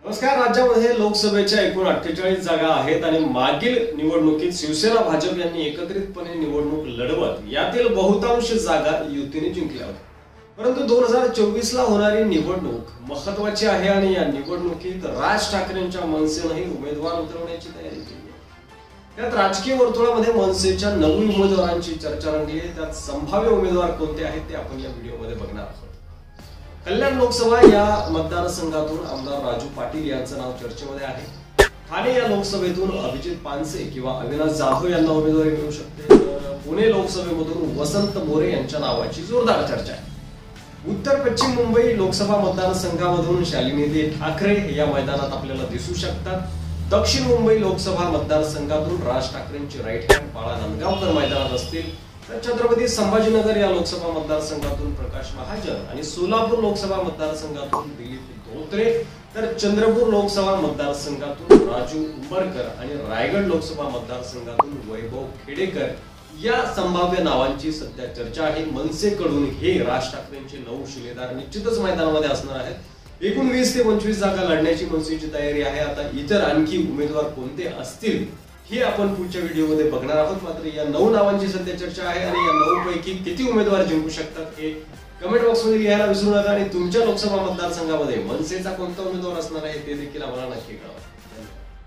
नमस्कार. राज्यामध्ये लोकसभेच्या एकूण 48 जागा आहेत आणि मागील निवडणुकीत शिवसेना भाजप यांनी एकत्रितपणे निवडणूक लढवत यातील बहुतांश जागा युतीने जिंकल्या होत्या. परंतु 2024 ला होणारी निवडणूक महत्त्वाची आहे आणि या निवडणुकीत राज ठाकरेंच्या मनसेनेही उमेदवार उतरवण्याची तयारी केली आहे. त्यात राजकीय वर्तुळामध्ये मनसेच्या 9 उमेदवारांची चर्चा रंगली आहे. त्यात संभाव्य उमेदवार कोणते आहेत ते आपण या व्हिडिओमध्ये बघणार आहोत. कल्याण लोकसभा या मतदारसंघातून आमदार राजू पाटील यांचं नाव चर्चेमध्ये आहे. ठाणे या लोकसभेतून अभिजित पानसे किंवा अविनाश जाधव यांना उमेदवारी मिळू शकते. तर पुणे लोकसभेमधून वसंत मोरे यांच्या नावाची जोरदार चर्चा आहे. उत्तर पश्चिम मुंबई लोकसभा मतदारसंघामधून शालिनी ठाकरे या मैदानात आपल्याला दिसू शकतात. दक्षिण मुंबई लोकसभा मतदारसंघातून राज ठाकरेंचे राईट हँड बाळा नांदगावकर मैदानात असतील. तर छत्रपती संभाजीनगर या लोकसभा मतदारसंघातून प्रकाश महाजन आणि सोलापूर लोकसभा मतदारसंघातून दिलीप धोत्रे, तर चंद्रपूर लोकसभा मतदारसंघातून राजू उंबरकर आणि रायगड लोकसभा मतदारसंघातून वैभव खेडेकर या संभाव्य नावांची सध्या चर्चा आहे. मनसेकडून हे राज ठाकरेंचे 9 शिलेदार निश्चितच मैदानामध्ये असणार आहेत. एकूण 20 ते 25 जागा लढण्याची मनसेची तयारी आहे. आता इतर आणखी उमेदवार कोणते असतील हे आपण पुढच्या व्हिडिओमध्ये बघणार आहोत. मात्र या 9 नावांची सध्या चर्चा आहे आणि या 9 पैकी किती उमेदवार जिंकू शकतात हे कमेंट बॉक्समध्ये लिहायला विसरू नका. आणि तुमच्या लोकसभा मतदारसंघामध्ये मनसेचा कोणता उमेदवार असणार आहे ते देखील आम्हाला नक्की कळवा.